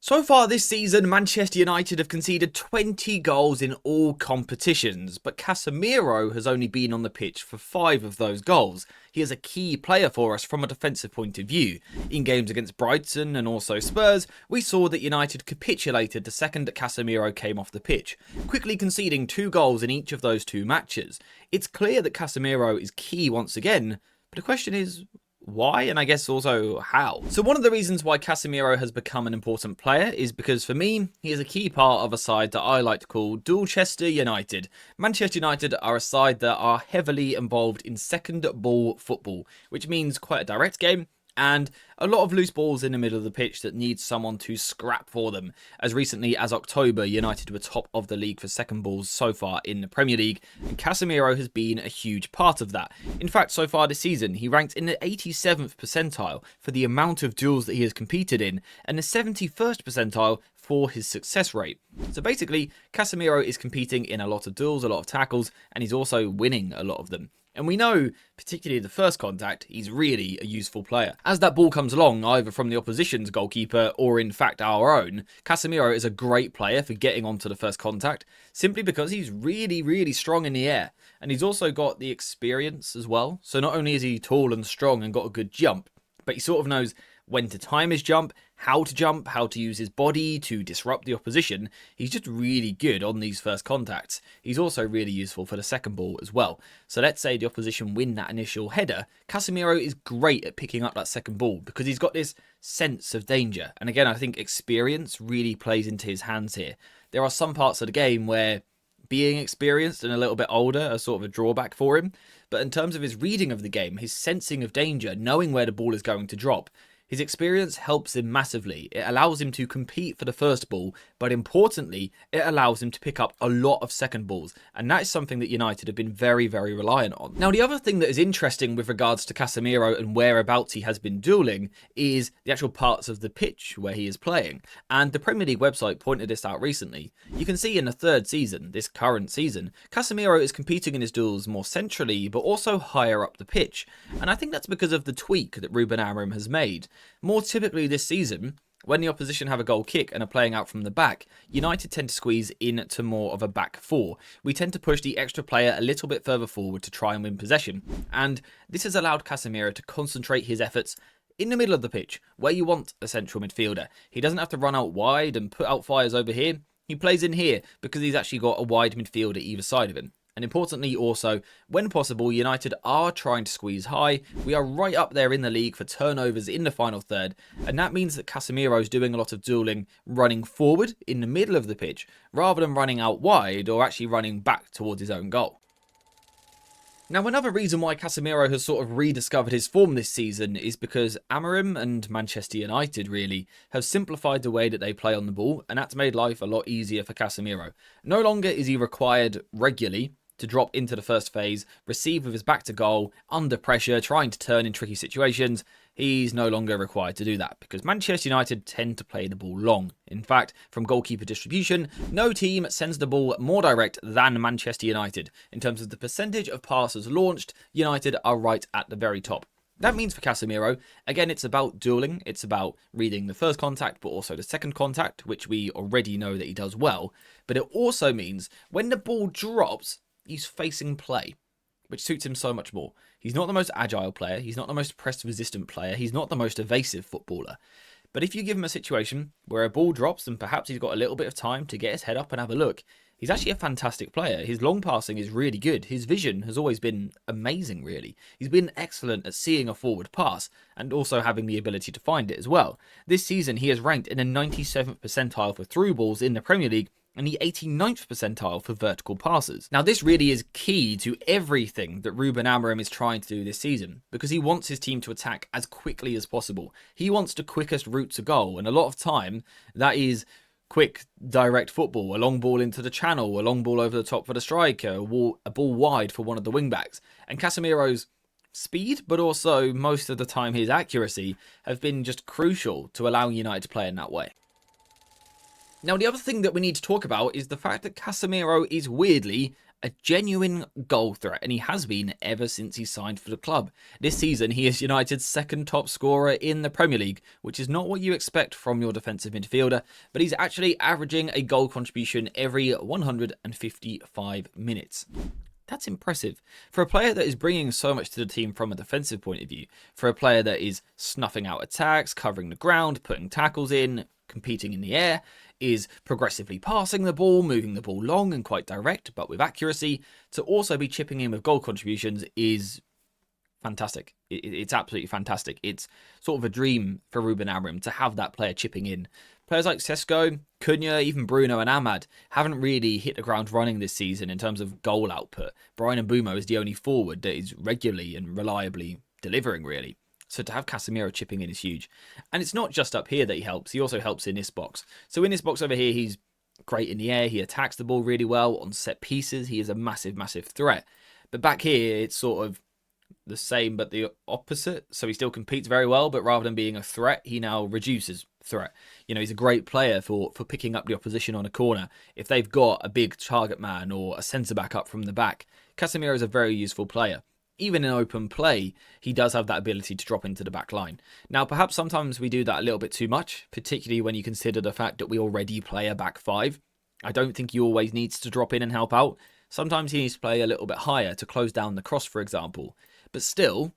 So far this season, Manchester United have conceded 20 goals in all competitions, but Casemiro has only been on the pitch for 5 of those goals. He is a key player for us from a defensive point of view. In games against Brighton and also Spurs, we saw that United capitulated the second that Casemiro came off the pitch, quickly conceding 2 goals in each of those 2 matches. It's clear that Casemiro is key once again, but the question is, why, and I guess also how. So one of the reasons why Casemiro has become an important player is because for me, he is a key part of a side that I like to call Dorchester United. Manchester United are a side that are heavily involved in second ball football, which means quite a direct game and a lot of loose balls in the middle of the pitch that need someone to scrap for them. As recently as October, United were top of the league for second balls so far in the Premier League, and Casemiro has been a huge part of that. In fact, so far this season, he ranked in the 87th percentile for the amount of duels that he has competed in, and the 71st percentile for his success rate. So basically, Casemiro is competing in a lot of duels, a lot of tackles, and he's also winning a lot of them. And we know, particularly the first contact, he's really a useful player. As that ball comes along, either from the opposition's goalkeeper or in fact our own, Casemiro is a great player for getting onto the first contact, simply because he's really strong in the air. And he's also got the experience as well. So not only is he tall and strong and got a good jump, but he sort of knows when to time his jump, how to use his body to disrupt the opposition. He's just really good on these first contacts. He's also really useful for the second ball as well. So let's say the opposition win that initial header, Casemiro is great at picking up that second ball because he's got this sense of danger. And again, I think experience really plays into his hands here. There are some parts of the game where being experienced and a little bit older are sort of a drawback for him. But in terms of his reading of the game, his sensing of danger, knowing where the ball is going to drop, his experience helps him massively. It allows him to compete for the first ball, but importantly, it allows him to pick up a lot of second balls, and that is something that United have been very reliant on. Now, the other thing that is interesting with regards to Casemiro and whereabouts he has been dueling is the actual parts of the pitch where he is playing, and the Premier League website pointed this out recently. You can see in the third season, this current season, Casemiro is competing in his duels more centrally, but also higher up the pitch, and I think that's because of the tweak that Ruben Amorim has made. More typically this season, when the opposition have a goal kick and are playing out from the back, United tend to squeeze into more of a back four. We tend to push the extra player a little bit further forward to try and win possession, and this has allowed Casemiro to concentrate his efforts in the middle of the pitch, where you want a central midfielder. He doesn't have to run out wide and put out fires over here. He plays in here because he's actually got a wide midfielder either side of him. And importantly also, when possible, United are trying to squeeze high. We are right up there in the league for turnovers in the final third, and that means that Casemiro is doing a lot of dueling running forward in the middle of the pitch, rather than running out wide or actually running back towards his own goal. Now, another reason why Casemiro has sort of rediscovered his form this season is because Amorim and Manchester United really have simplified the way that they play on the ball, and that's made life a lot easier for Casemiro. No longer is he required regularly to drop into the first phase, receive with his back to goal, under pressure, trying to turn in tricky situations. He's no longer required to do that because Manchester United tend to play the ball long. In fact, from goalkeeper distribution, no team sends the ball more direct than Manchester United. In terms of the percentage of passes launched, United are right at the very top. That means for Casemiro, again, it's about dueling, it's about reading the first contact, but also the second contact, which we already know that he does well. But it also means when the ball drops, he's facing play, which suits him so much more. He's not the most agile player, he's not the most press-resistant player, he's not the most evasive footballer. But if you give him a situation where a ball drops and perhaps he's got a little bit of time to get his head up and have a look, he's actually a fantastic player. His long passing is really good. His vision has always been amazing, really. He's been excellent at seeing a forward pass and also having the ability to find it as well. This season, he has ranked in the 97th percentile for through balls in the Premier League and the 89th percentile for vertical passes. Now, this really is key to everything that Ruben Amorim is trying to do this season, because he wants his team to attack as quickly as possible. He wants the quickest route to goal, and a lot of time, that is quick, direct football, a long ball into the channel, a long ball over the top for the striker, a ball wide for one of the wing-backs. And Casemiro's speed, but also most of the time his accuracy, have been just crucial to allowing United to play in that way. Now, the other thing that we need to talk about is the fact that Casemiro is weirdly a genuine goal threat, and he has been ever since he signed for the club. This season, he is United's second top scorer in the Premier League, which is not what you expect from your defensive midfielder, but he's actually averaging a goal contribution every 155 minutes. That's impressive. For a player that is bringing so much to the team from a defensive point of view, for a player that is snuffing out attacks, covering the ground, putting tackles in, competing in the air, is progressively passing the ball, moving the ball long and quite direct, but with accuracy, to also be chipping in with goal contributions is fantastic. It's absolutely fantastic. It's sort of a dream for Ruben Amorim to have that player chipping in. Players like Sesko, Cunha, even Bruno and Ahmad haven't really hit the ground running this season in terms of goal output. Bryan Mbeumo is the only forward that is regularly and reliably delivering, really. So to have Casemiro chipping in is huge. And it's not just up here that he helps. He also helps in this box. So in this box over here, he's great in the air. He attacks the ball really well on set pieces. He is a massive, massive threat. But back here, it's sort of the same but the opposite. So he still competes very well, but rather than being a threat, he now reduces threat. You know, he's a great player for picking up the opposition on a corner. If they've got a big target man or a centre-back up from the back, Casemiro is a very useful player. Even in open play, he does have that ability to drop into the back line. Now, perhaps sometimes we do that a little bit too much, particularly when you consider the fact that we already play a back five. I don't think he always needs to drop in and help out. Sometimes he needs to play a little bit higher to close down the cross, for example. But still,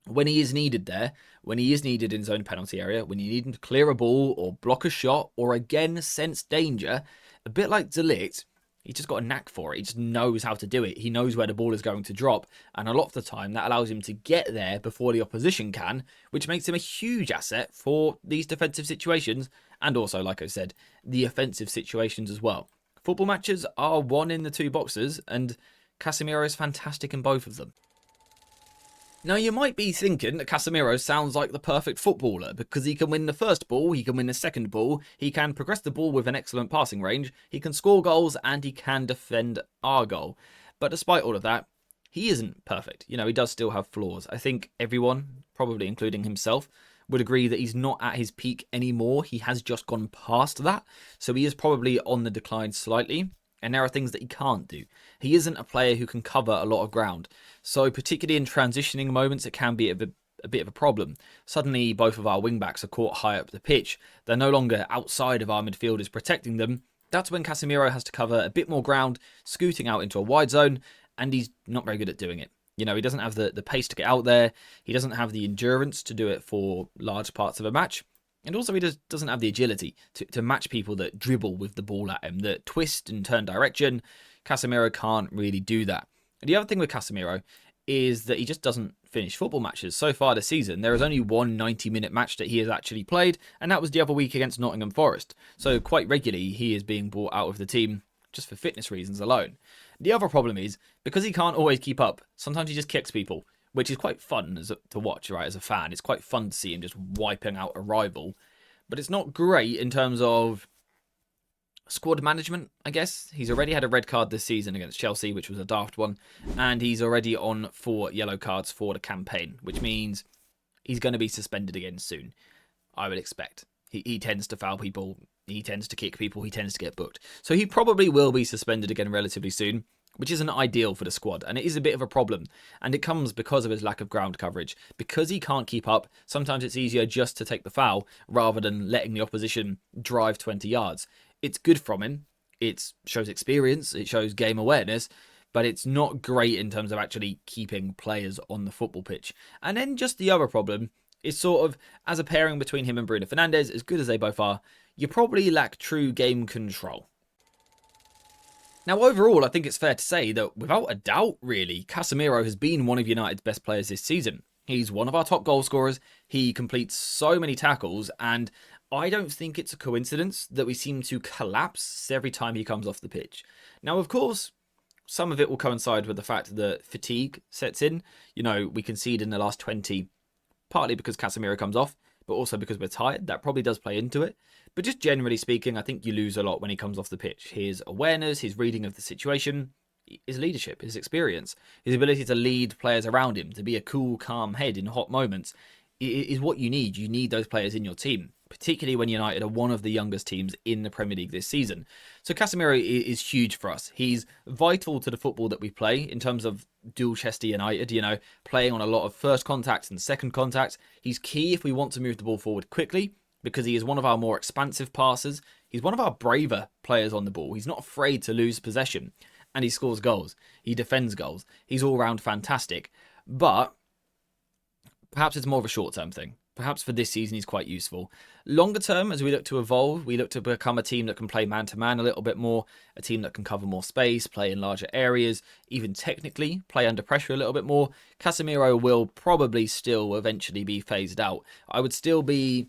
when he is needed there, when he is needed in his own penalty area, when you need him to clear a ball or block a shot or again sense danger, a bit like De Ligt, he's just got a knack for it. He just knows how to do it. He knows where the ball is going to drop. And a lot of the time, that allows him to get there before the opposition can, which makes him a huge asset for these defensive situations. And also, like I said, the offensive situations as well. Football matches are won in the two boxes, and Casemiro is fantastic in both of them. Now, you might be thinking that Casemiro sounds like the perfect footballer because he can win the first ball, he can win the second ball, he can progress the ball with an excellent passing range, he can score goals, and he can defend our goal. But despite all of that, he isn't perfect. You know, he does still have flaws. I think everyone, probably including himself, would agree that he's not at his peak anymore. He has just gone past that. So he is probably on the decline slightly. And there are things that he can't do. He isn't a player who can cover a lot of ground. So particularly in transitioning moments, it can be a bit of a problem. Suddenly, both of our wing-backs are caught high up the pitch. They're no longer outside of our midfielders protecting them. That's when Casemiro has to cover a bit more ground, scooting out into a wide zone, and he's not very good at doing it. You know, he doesn't have the pace to get out there. He doesn't have the endurance to do it for large parts of a match. And also he doesn't have the agility to match people that dribble with the ball at him, that twist and turn direction. Casemiro can't really do that. And the other thing with Casemiro is that he just doesn't finish football matches. So far this season, there is only one 90-minute match that he has actually played, and that was the other week against Nottingham Forest. So quite regularly, he is being brought out of the team just for fitness reasons alone. The other problem is, because he can't always keep up, sometimes he just kicks people, which is quite fun to watch, right, as a fan. It's quite fun to see him just wiping out a rival. But it's not great in terms of squad management, I guess. He's already had a red card this season against Chelsea, which was a daft one. And he's already on 4 yellow cards for the campaign, which means he's going to be suspended again soon, I would expect. He tends to foul people, he tends to kick people, he tends to get booked. So he probably will be suspended again relatively soon, which isn't ideal for the squad, and it is a bit of a problem. And it comes because of his lack of ground coverage. Because he can't keep up, sometimes it's easier just to take the foul rather than letting the opposition drive 20 yards. It's good from him. It shows experience, it shows game awareness, but it's not great in terms of actually keeping players on the football pitch. And then just the other problem is sort of, as a pairing between him and Bruno Fernandes, as good as they both are, you probably lack true game control. Now, overall, I think it's fair to say that, without a doubt, really, Casemiro has been one of United's best players this season. He's one of our top goal scorers, he completes so many tackles, and I don't think it's a coincidence that we seem to collapse every time he comes off the pitch. Now, of course, some of it will coincide with the fact that fatigue sets in. You know, we concede in the last 20, partly because Casemiro comes off, but also because we're tired. That probably does play into it. But just generally speaking, I think you lose a lot when he comes off the pitch. His awareness, his reading of the situation, his leadership, his experience, his ability to lead players around him, to be a cool, calm head in hot moments, is what you need. You need those players in your team, particularly when United are one of the youngest teams in the Premier League this season. So Casemiro is huge for us. He's vital to the football that we play in terms of dual Chester United, playing on a lot of first contacts and second contacts. He's key if we want to move the ball forward quickly because he is one of our more expansive passers. He's one of our braver players on the ball. He's not afraid to lose possession, and he scores goals. He defends goals. He's all round fantastic. But perhaps it's more of a short-term thing. Perhaps for this season he's quite useful. Longer term, as we look to evolve, we look to become a team that can play man-to-man a little bit more, a team that can cover more space, play in larger areas, even technically play under pressure a little bit more. Casemiro will probably still eventually be phased out. I would still be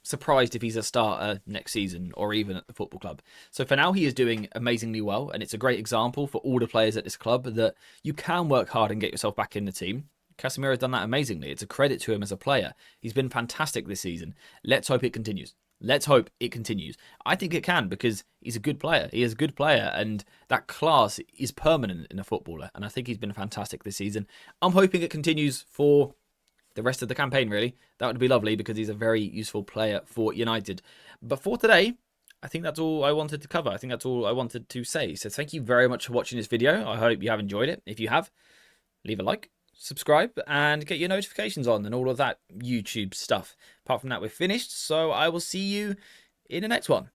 surprised if he's a starter next season or even at the football club. So for now, he is doing amazingly well, and it's a great example for all the players at this club that you can work hard and get yourself back in the team. Casemiro has done that amazingly. It's a credit to him as a player. He's been fantastic this season. Let's hope it continues. Let's hope it continues. I think it can because he's a good player. He is a good player, and that class is permanent in a footballer, and I think he's been fantastic this season. I'm hoping it continues for the rest of the campaign, really. That would be lovely because he's a very useful player for United. But for today, I think that's all I wanted to cover. I think that's all I wanted to say. So thank you very much for watching this video. I hope you have enjoyed it. If you have, leave a like, subscribe, and get your notifications on and all of that YouTube stuff. Apart from that, we're finished. So I will see you in the next one.